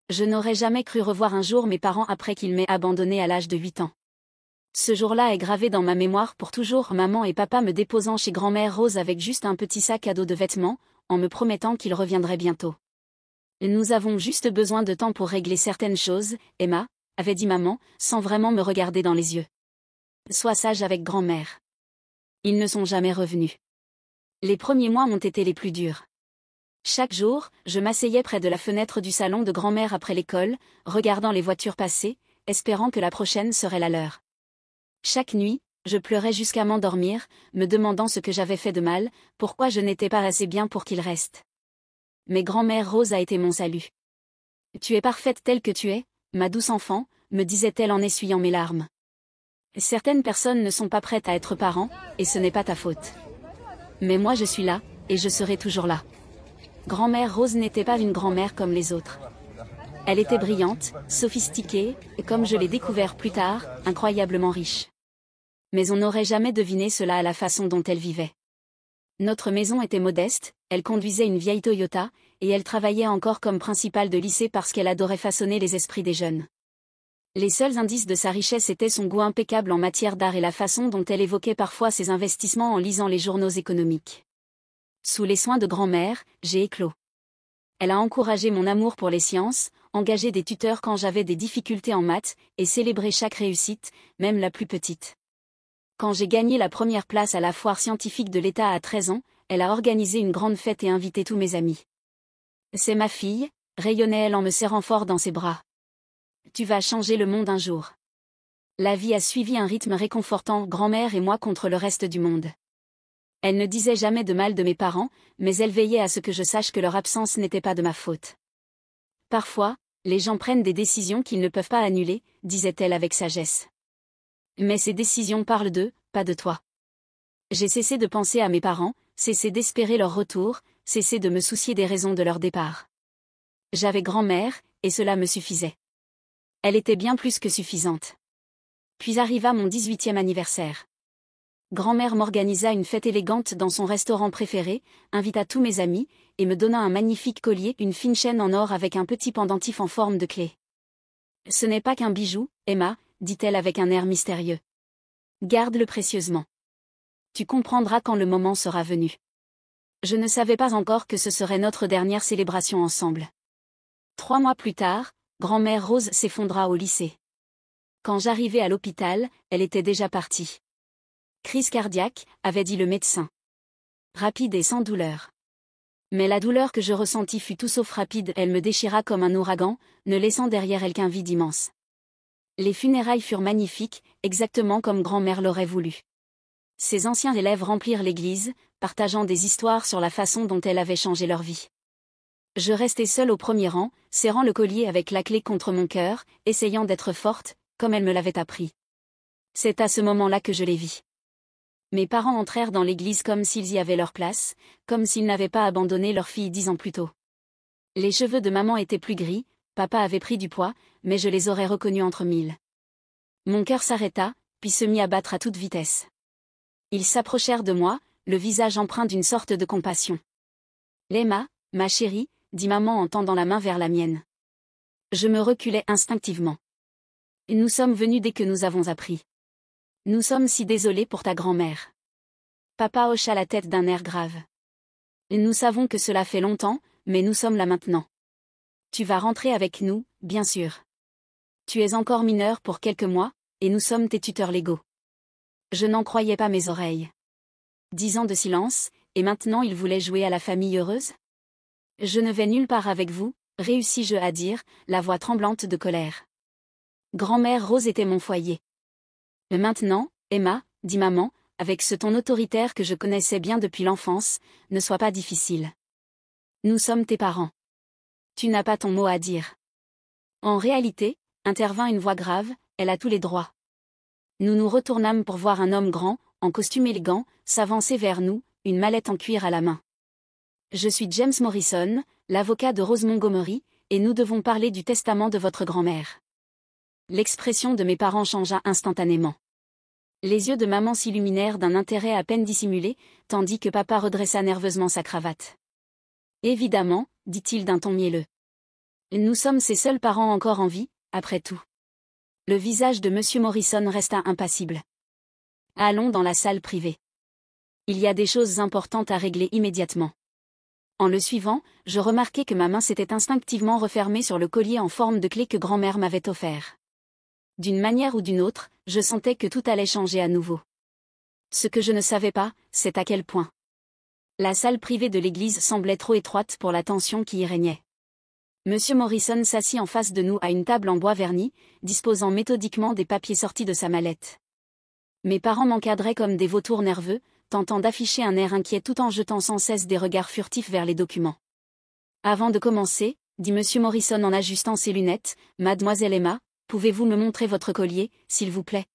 Je n'aurais jamais cru revoir un jour mes parents après qu'ils m'aient abandonné à l'âge de 8 ans. Ce jour-là est gravé dans ma mémoire pour toujours, maman et papa me déposant chez grand-mère Rose avec juste un petit sac à dos de vêtements, en me promettant qu'ils reviendraient bientôt. Nous avons juste besoin de temps pour régler certaines choses, Emma, avait dit maman, sans vraiment me regarder dans les yeux. Sois sage avec grand-mère. Ils ne sont jamais revenus. Les premiers mois ont été les plus durs. Chaque jour, je m'asseyais près de la fenêtre du salon de grand-mère après l'école, regardant les voitures passer, espérant que la prochaine serait la leur. Chaque nuit, je pleurais jusqu'à m'endormir, me demandant ce que j'avais fait de mal, pourquoi je n'étais pas assez bien pour qu'il reste. Mais grand-mère Rose a été mon salut. Tu es parfaite telle que tu es, ma douce enfant, me disait-elle en essuyant mes larmes. Certaines personnes ne sont pas prêtes à être parents, et ce n'est pas ta faute. Mais moi je suis là, et je serai toujours là. Grand-mère Rose n'était pas une grand-mère comme les autres. Elle était brillante, sophistiquée, et comme je l'ai découvert plus tard, incroyablement riche. Mais on n'aurait jamais deviné cela à la façon dont elle vivait. Notre maison était modeste, elle conduisait une vieille Toyota, et elle travaillait encore comme principale de lycée parce qu'elle adorait façonner les esprits des jeunes. Les seuls indices de sa richesse étaient son goût impeccable en matière d'art et la façon dont elle évoquait parfois ses investissements en lisant les journaux économiques. Sous les soins de grand-mère, j'ai éclos. Elle a encouragé mon amour pour les sciences, engagé des tuteurs quand j'avais des difficultés en maths, et célébré chaque réussite, même la plus petite. Quand j'ai gagné la première place à la foire scientifique de l'État à 13 ans, elle a organisé une grande fête et invité tous mes amis. C'est ma fille, rayonnait-elle en me serrant fort dans ses bras. Tu vas changer le monde un jour. La vie a suivi un rythme réconfortant, grand-mère et moi contre le reste du monde. Elle ne disait jamais de mal de mes parents, mais elle veillait à ce que je sache que leur absence n'était pas de ma faute. Parfois, les gens prennent des décisions qu'ils ne peuvent pas annuler, disait-elle avec sagesse. Mais ces décisions parlent d'eux, pas de toi. J'ai cessé de penser à mes parents, cessé d'espérer leur retour, cessé de me soucier des raisons de leur départ. J'avais grand-mère, et cela me suffisait. Elle était bien plus que suffisante. Puis arriva mon 18e anniversaire. Grand-mère m'organisa une fête élégante dans son restaurant préféré, invita tous mes amis, et me donna un magnifique collier, une fine chaîne en or avec un petit pendentif en forme de clé. Ce n'est pas qu'un bijou, Emma, dit-elle avec un air mystérieux. Garde-le précieusement. Tu comprendras quand le moment sera venu. Je ne savais pas encore que ce serait notre dernière célébration ensemble. 3 mois plus tard, grand-mère Rose s'effondra au lycée. Quand j'arrivai à l'hôpital, elle était déjà partie. Crise cardiaque, avait dit le médecin. Rapide et sans douleur. Mais la douleur que je ressentis fut tout sauf rapide, elle me déchira comme un ouragan, ne laissant derrière elle qu'un vide immense. Les funérailles furent magnifiques, exactement comme grand-mère l'aurait voulu. Ses anciens élèves remplirent l'église, partageant des histoires sur la façon dont elle avait changé leur vie. Je restai seule au premier rang, serrant le collier avec la clé contre mon cœur, essayant d'être forte, comme elle me l'avait appris. C'est à ce moment-là que je les vis. Mes parents entrèrent dans l'église comme s'ils y avaient leur place, comme s'ils n'avaient pas abandonné leur fille 10 ans plus tôt. Les cheveux de maman étaient plus gris, papa avait pris du poids, mais je les aurais reconnus entre mille. Mon cœur s'arrêta, puis se mit à battre à toute vitesse. Ils s'approchèrent de moi, le visage empreint d'une sorte de compassion. Emma, ma chérie, dit maman en tendant la main vers la mienne. Je me reculai instinctivement. Nous sommes venus dès que nous avons appris. Nous sommes si désolés pour ta grand-mère. Papa hocha la tête d'un air grave. Nous savons que cela fait longtemps, mais nous sommes là maintenant. Tu vas rentrer avec nous, bien sûr. Tu es encore mineur pour quelques mois, et nous sommes tes tuteurs légaux. Je n'en croyais pas mes oreilles. 10 ans de silence, et maintenant il voulait jouer à la famille heureuse? Je ne vais nulle part avec vous, réussis-je à dire, la voix tremblante de colère. Grand-mère Rose était mon foyer. Maintenant, Emma, dit maman, avec ce ton autoritaire que je connaissais bien depuis l'enfance, ne sois pas difficile. Nous sommes tes parents. Tu n'as pas ton mot à dire. En réalité, intervint une voix grave, elle a tous les droits. Nous nous retournâmes pour voir un homme grand, en costume élégant, s'avancer vers nous, une mallette en cuir à la main. Je suis James Morrison, l'avocat de Rose Montgomery, et nous devons parler du testament de votre grand-mère. L'expression de mes parents changea instantanément. Les yeux de maman s'illuminèrent d'un intérêt à peine dissimulé, tandis que papa redressa nerveusement sa cravate. Évidemment, dit-il d'un ton mielleux. Nous sommes ses seuls parents encore en vie, après tout. Le visage de Monsieur Morrison resta impassible. Allons dans la salle privée. Il y a des choses importantes à régler immédiatement. En le suivant, je remarquai que ma main s'était instinctivement refermée sur le collier en forme de clé que grand-mère m'avait offert. D'une manière ou d'une autre, je sentais que tout allait changer à nouveau. Ce que je ne savais pas, c'est à quel point. La salle privée de l'église semblait trop étroite pour la tension qui y régnait. Monsieur Morrison s'assit en face de nous à une table en bois verni, disposant méthodiquement des papiers sortis de sa mallette. Mes parents m'encadraient comme des vautours nerveux, tentant d'afficher un air inquiet tout en jetant sans cesse des regards furtifs vers les documents. Avant de commencer, dit Monsieur Morrison en ajustant ses lunettes, Mademoiselle Emma, pouvez-vous me montrer votre collier, s'il vous plaît?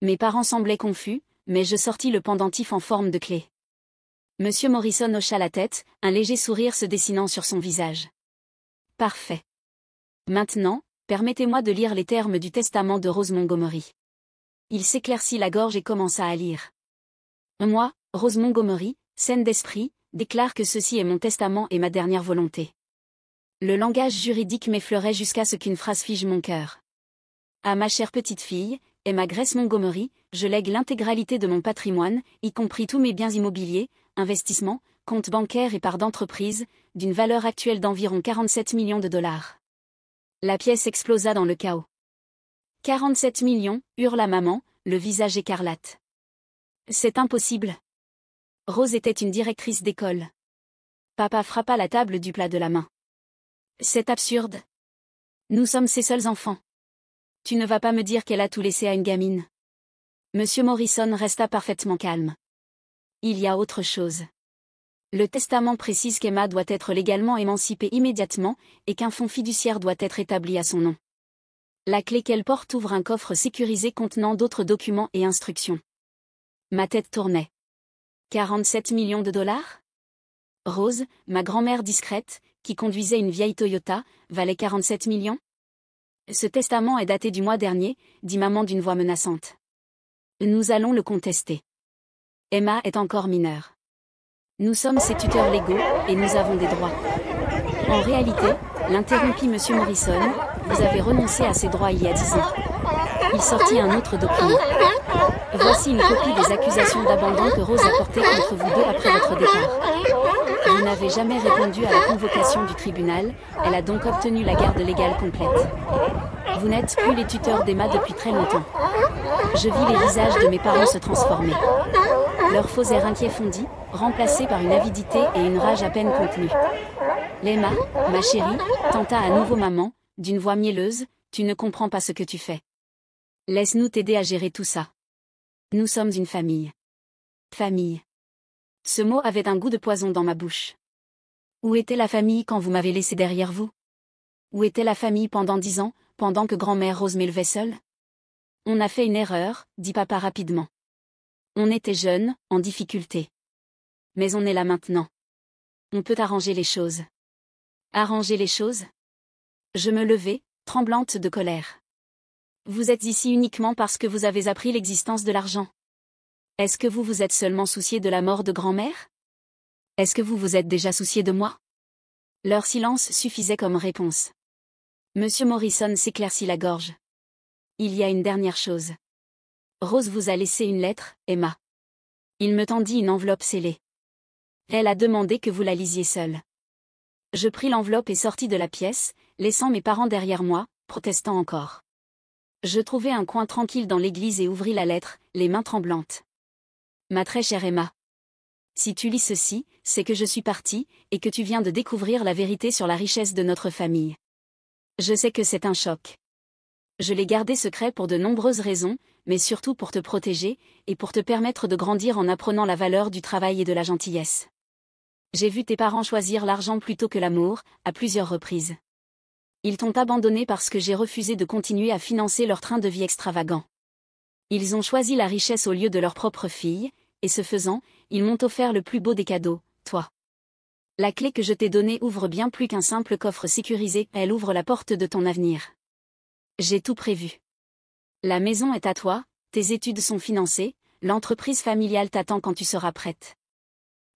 Mes parents semblaient confus, mais je sortis le pendentif en forme de clé. Monsieur Morrison hocha la tête, un léger sourire se dessinant sur son visage. Parfait. Maintenant, permettez-moi de lire les termes du testament de Rose Montgomery. Il s'éclaircit la gorge et commença à lire. Moi, Rose Montgomery, saine d'esprit, déclare que ceci est mon testament et ma dernière volonté. Le langage juridique m'effleurait jusqu'à ce qu'une phrase fige mon cœur. À ma chère petite fille, Emma Grace Montgomery, je lègue l'intégralité de mon patrimoine, y compris tous mes biens immobiliers, investissements, comptes bancaires et parts d'entreprise, d'une valeur actuelle d'environ 47 millions de dollars. La pièce explosa dans le chaos. 47 millions, hurla maman, le visage écarlate. C'est impossible. Rose était une directrice d'école. Papa frappa la table du plat de la main. C'est absurde. Nous sommes ses seuls enfants. Tu ne vas pas me dire qu'elle a tout laissé à une gamine. Monsieur Morrison resta parfaitement calme. Il y a autre chose. Le testament précise qu'Emma doit être légalement émancipée immédiatement, et qu'un fonds fiduciaire doit être établi à son nom. La clé qu'elle porte ouvre un coffre sécurisé contenant d'autres documents et instructions. Ma tête tournait. 47 millions de dollars? Rose, ma grand-mère discrète, qui conduisait une vieille Toyota, valait 47 millions? Ce testament est daté du mois dernier, dit maman d'une voix menaçante. Nous allons le contester. Emma est encore mineure. Nous sommes ses tuteurs légaux, et nous avons des droits. En réalité, l'interrompit Monsieur Morrison, vous avez renoncé à ces droits il y a 10 ans. Il sortit un autre document. Voici une copie des accusations d'abandon que Rose a portées contre vous deux après votre départ. Vous n'avez jamais répondu à la convocation du tribunal, elle a donc obtenu la garde légale complète. Vous n'êtes plus les tuteurs d'Emma depuis très longtemps. Je vis les visages de mes parents se transformer. Leur faux air inquiet fondit, remplacé par une avidité et une rage à peine contenue. Emma, ma chérie, tenta à nouveau maman, d'une voix mielleuse, tu ne comprends pas ce que tu fais. Laisse-nous t'aider à gérer tout ça. Nous sommes une famille. Famille. Ce mot avait un goût de poison dans ma bouche. Où était la famille quand vous m'avez laissé derrière vous? Où était la famille pendant 10 ans, pendant que grand-mère Rose m'élevait seule? On a fait une erreur, dit papa rapidement. On était jeunes, en difficulté. Mais on est là maintenant. On peut arranger les choses. Arranger les choses? Je me levai, tremblante de colère. Vous êtes ici uniquement parce que vous avez appris l'existence de l'argent. Est-ce que vous vous êtes seulement soucié de la mort de grand-mère? Est-ce que vous vous êtes déjà soucié de moi? Leur silence suffisait comme réponse. Monsieur Morrison s'éclaircit la gorge. Il y a une dernière chose. Rose vous a laissé une lettre, Emma. Il me tendit une enveloppe scellée. Elle a demandé que vous la lisiez seule. Je pris l'enveloppe et sortis de la pièce, laissant mes parents derrière moi, protestant encore. Je trouvai un coin tranquille dans l'église et ouvris la lettre, les mains tremblantes. Ma très chère Emma. Si tu lis ceci, c'est que je suis partie, et que tu viens de découvrir la vérité sur la richesse de notre famille. Je sais que c'est un choc. Je l'ai gardé secret pour de nombreuses raisons, mais surtout pour te protéger, et pour te permettre de grandir en apprenant la valeur du travail et de la gentillesse. J'ai vu tes parents choisir l'argent plutôt que l'amour, à plusieurs reprises. Ils t'ont abandonné parce que j'ai refusé de continuer à financer leur train de vie extravagant. Ils ont choisi la richesse au lieu de leur propre fille, et ce faisant, ils m'ont offert le plus beau des cadeaux, toi. La clé que je t'ai donnée ouvre bien plus qu'un simple coffre sécurisé, elle ouvre la porte de ton avenir. J'ai tout prévu. La maison est à toi, tes études sont financées, l'entreprise familiale t'attend quand tu seras prête.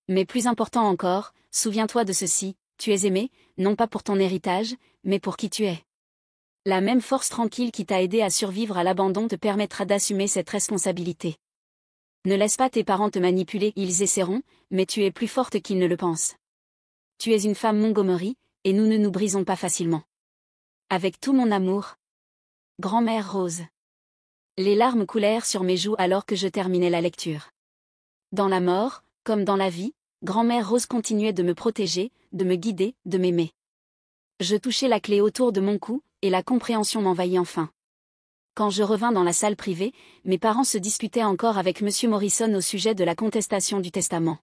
Mais plus important encore, souviens-toi de ceci, tu es aimé, non pas pour ton héritage, mais pour qui tu es. La même force tranquille qui t'a aidé à survivre à l'abandon te permettra d'assumer cette responsabilité. Ne laisse pas tes parents te manipuler, ils essaieront, mais tu es plus forte qu'ils ne le pensent. Tu es une femme Montgomery, et nous ne nous brisons pas facilement. Avec tout mon amour. Grand-mère Rose. Les larmes coulèrent sur mes joues alors que je terminais la lecture. Dans la mort, comme dans la vie, grand-mère Rose continuait de me protéger, de me guider, de m'aimer. Je touchais la clé autour de mon cou, et la compréhension m'envahit enfin. Quand je revins dans la salle privée, mes parents se disputaient encore avec M. Morrison au sujet de la contestation du testament.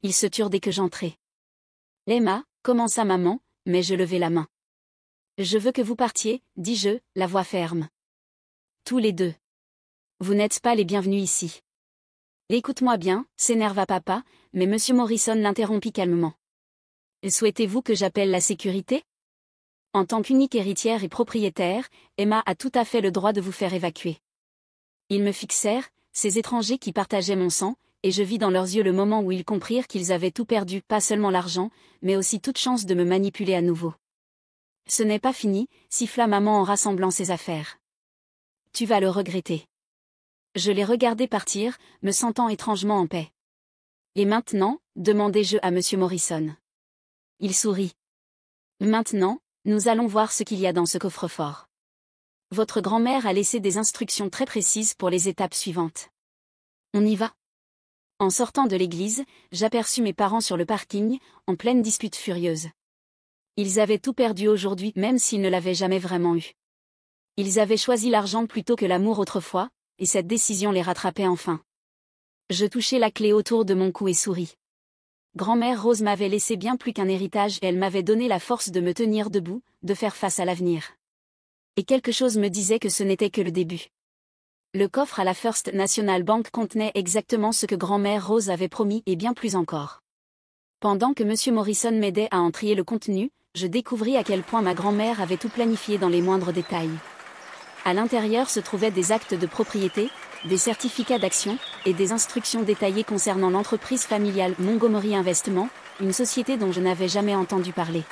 Ils se turent dès que j'entrai. « Emma » commença maman, mais je levai la main. « Je veux que vous partiez, dis-je, la voix ferme. Tous les deux. Vous n'êtes pas les bienvenus ici. » Écoute-moi bien, s'énerva papa, mais M. Morrison l'interrompit calmement. « Souhaitez-vous que j'appelle la sécurité ? En tant qu'unique héritière et propriétaire, Emma a tout à fait le droit de vous faire évacuer. » Ils me fixèrent, ces étrangers qui partageaient mon sang, et je vis dans leurs yeux le moment où ils comprirent qu'ils avaient tout perdu, pas seulement l'argent, mais aussi toute chance de me manipuler à nouveau. « Ce n'est pas fini, siffla maman en rassemblant ses affaires. Tu vas le regretter. » Je les regardai partir, me sentant étrangement en paix. « Et maintenant » demandai-je à M. Morrison. Il sourit. « Maintenant, nous allons voir ce qu'il y a dans ce coffre-fort. Votre grand-mère a laissé des instructions très précises pour les étapes suivantes. On y va ?» En sortant de l'église, j'aperçus mes parents sur le parking, en pleine dispute furieuse. Ils avaient tout perdu aujourd'hui, même s'ils ne l'avaient jamais vraiment eu. Ils avaient choisi l'argent plutôt que l'amour autrefois, et cette décision les rattrapait enfin. Je touchai la clé autour de mon cou et souris. Grand-mère Rose m'avait laissé bien plus qu'un héritage et elle m'avait donné la force de me tenir debout, de faire face à l'avenir. Et quelque chose me disait que ce n'était que le début. Le coffre à la First National Bank contenait exactement ce que grand-mère Rose avait promis et bien plus encore. Pendant que M. Morrison m'aidait à en trier le contenu, je découvris à quel point ma grand-mère avait tout planifié dans les moindres détails. À l'intérieur se trouvaient des actes de propriété, des certificats d'action, et des instructions détaillées concernant l'entreprise familiale Montgomery Investment, une société dont je n'avais jamais entendu parler.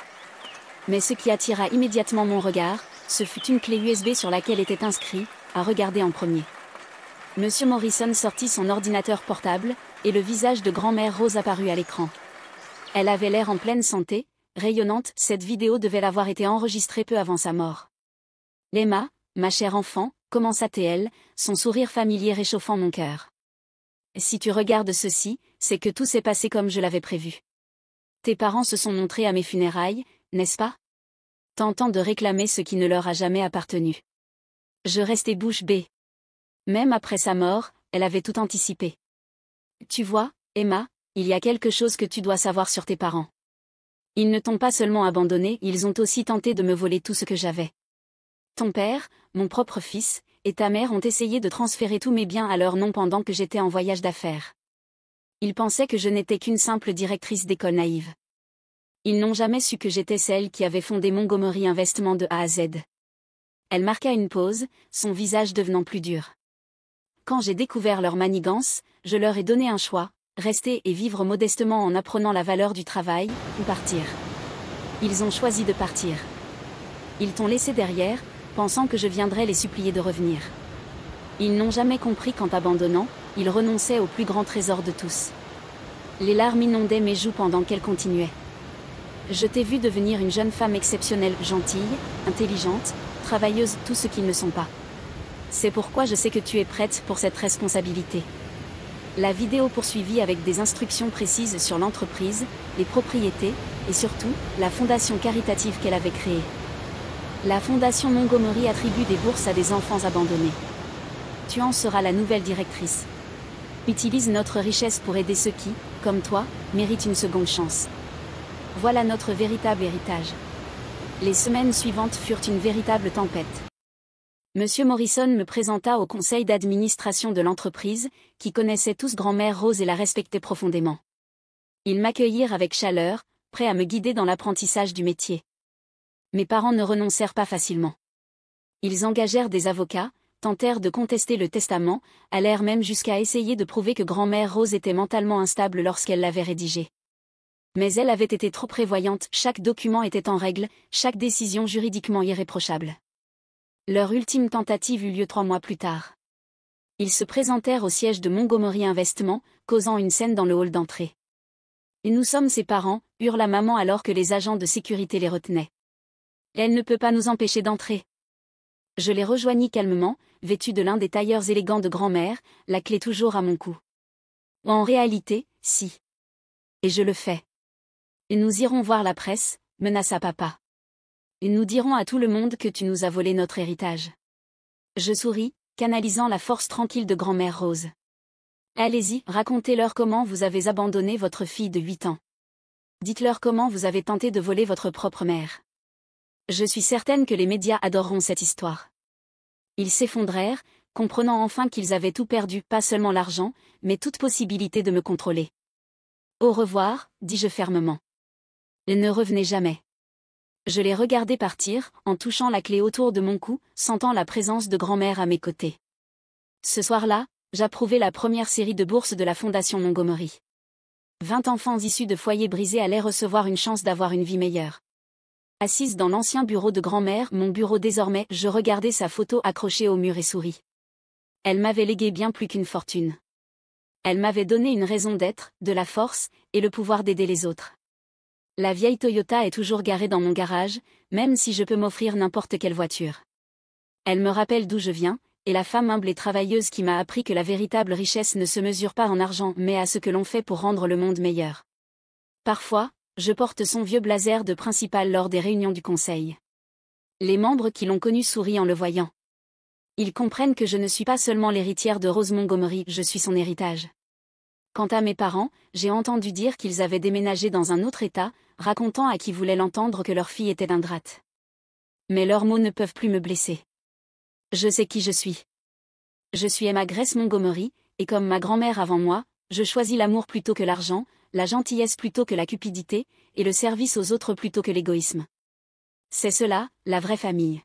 Mais ce qui attira immédiatement mon regard, ce fut une clé USB sur laquelle était inscrit « à regarder en premier ». M. Morrison sortit son ordinateur portable, et le visage de grand-mère Rose apparut à l'écran. Elle avait l'air en pleine santé, rayonnante, cette vidéo devait l'avoir été enregistrée peu avant sa mort. « Emma, ma chère enfant », commença-t-elle, son sourire familier réchauffant mon cœur. « Si tu regardes ceci, c'est que tout s'est passé comme je l'avais prévu. Tes parents se sont montrés à mes funérailles, n'est-ce pas ? Tentant de réclamer ce qui ne leur a jamais appartenu. Je restais bouche bée. Même après sa mort, elle avait tout anticipé. Tu vois, Emma, il y a quelque chose que tu dois savoir sur tes parents. Ils ne t'ont pas seulement abandonné, ils ont aussi tenté de me voler tout ce que j'avais. Ton père, mon propre fils, et ta mère ont essayé de transférer tous mes biens à leur nom pendant que j'étais en voyage d'affaires. Ils pensaient que je n'étais qu'une simple directrice d'école naïve. Ils n'ont jamais su que j'étais celle qui avait fondé Montgomery Investment de A à Z. Elle marqua une pause, son visage devenant plus dur. Quand j'ai découvert leur manigance, je leur ai donné un choix, rester et vivre modestement en apprenant la valeur du travail, ou partir. Ils ont choisi de partir. Ils t'ont laissé derrière, pensant que je viendrais les supplier de revenir. Ils n'ont jamais compris qu'en t'abandonnant, ils renonçaient au plus grand trésor de tous. Les larmes inondaient mes joues pendant qu'elles continuaient. Je t'ai vu devenir une jeune femme exceptionnelle, gentille, intelligente, travailleuse, tout ce qu'ils ne sont pas. C'est pourquoi je sais que tu es prête pour cette responsabilité. La vidéo poursuivit avec des instructions précises sur l'entreprise, les propriétés, et surtout, la fondation caritative qu'elle avait créée. La fondation Montgomery attribue des bourses à des enfants abandonnés. Tu en seras la nouvelle directrice. Utilise notre richesse pour aider ceux qui, comme toi, méritent une seconde chance. Voilà notre véritable héritage. Les semaines suivantes furent une véritable tempête. Monsieur Morrison me présenta au conseil d'administration de l'entreprise, qui connaissait tous grand-mère Rose et la respectait profondément. Ils m'accueillirent avec chaleur, prêts à me guider dans l'apprentissage du métier. Mes parents ne renoncèrent pas facilement. Ils engagèrent des avocats, tentèrent de contester le testament, allèrent même jusqu'à essayer de prouver que grand-mère Rose était mentalement instable lorsqu'elle l'avait rédigé. Mais elle avait été trop prévoyante, chaque document était en règle, chaque décision juridiquement irréprochable. Leur ultime tentative eut lieu 3 mois plus tard. Ils se présentèrent au siège de Montgomery Investment, causant une scène dans le hall d'entrée. « Et nous sommes ses parents », hurla maman alors que les agents de sécurité les retenaient. « Elle ne peut pas nous empêcher d'entrer. » Je les rejoignis calmement, vêtu de l'un des tailleurs élégants de grand-mère, la clé toujours à mon cou. « En réalité, si. Et je le fais. Et nous irons voir la presse, menaça papa. Et nous dirons à tout le monde que tu nous as volé notre héritage. » Je souris, canalisant la force tranquille de grand-mère Rose. « Allez-y, racontez-leur comment vous avez abandonné votre fille de 8 ans. Dites-leur comment vous avez tenté de voler votre propre mère. Je suis certaine que les médias adoreront cette histoire. » Ils s'effondrèrent, comprenant enfin qu'ils avaient tout perdu, pas seulement l'argent, mais toute possibilité de me contrôler. « Au revoir, dis-je fermement. Et ne revenez jamais. » Je les regardais partir, en touchant la clé autour de mon cou, sentant la présence de grand-mère à mes côtés. Ce soir-là, j'approuvais la première série de bourses de la Fondation Montgomery. 20 enfants issus de foyers brisés allaient recevoir une chance d'avoir une vie meilleure. Assise dans l'ancien bureau de grand-mère, mon bureau désormais, je regardais sa photo accrochée au mur et souris. Elle m'avait légué bien plus qu'une fortune. Elle m'avait donné une raison d'être, de la force, et le pouvoir d'aider les autres. La vieille Toyota est toujours garée dans mon garage, même si je peux m'offrir n'importe quelle voiture. Elle me rappelle d'où je viens, et la femme humble et travailleuse qui m'a appris que la véritable richesse ne se mesure pas en argent mais à ce que l'on fait pour rendre le monde meilleur. Parfois, je porte son vieux blazer de principal lors des réunions du conseil. Les membres qui l'ont connu sourient en le voyant. Ils comprennent que je ne suis pas seulement l'héritière de Rose Montgomery, je suis son héritage. Quant à mes parents, j'ai entendu dire qu'ils avaient déménagé dans un autre état, racontant à qui voulait l'entendre que leur fille était ingrate. Mais leurs mots ne peuvent plus me blesser. Je sais qui je suis. Je suis Emma Grace Montgomery, et comme ma grand-mère avant moi, je choisis l'amour plutôt que l'argent, la gentillesse plutôt que la cupidité, et le service aux autres plutôt que l'égoïsme. C'est cela, la vraie famille.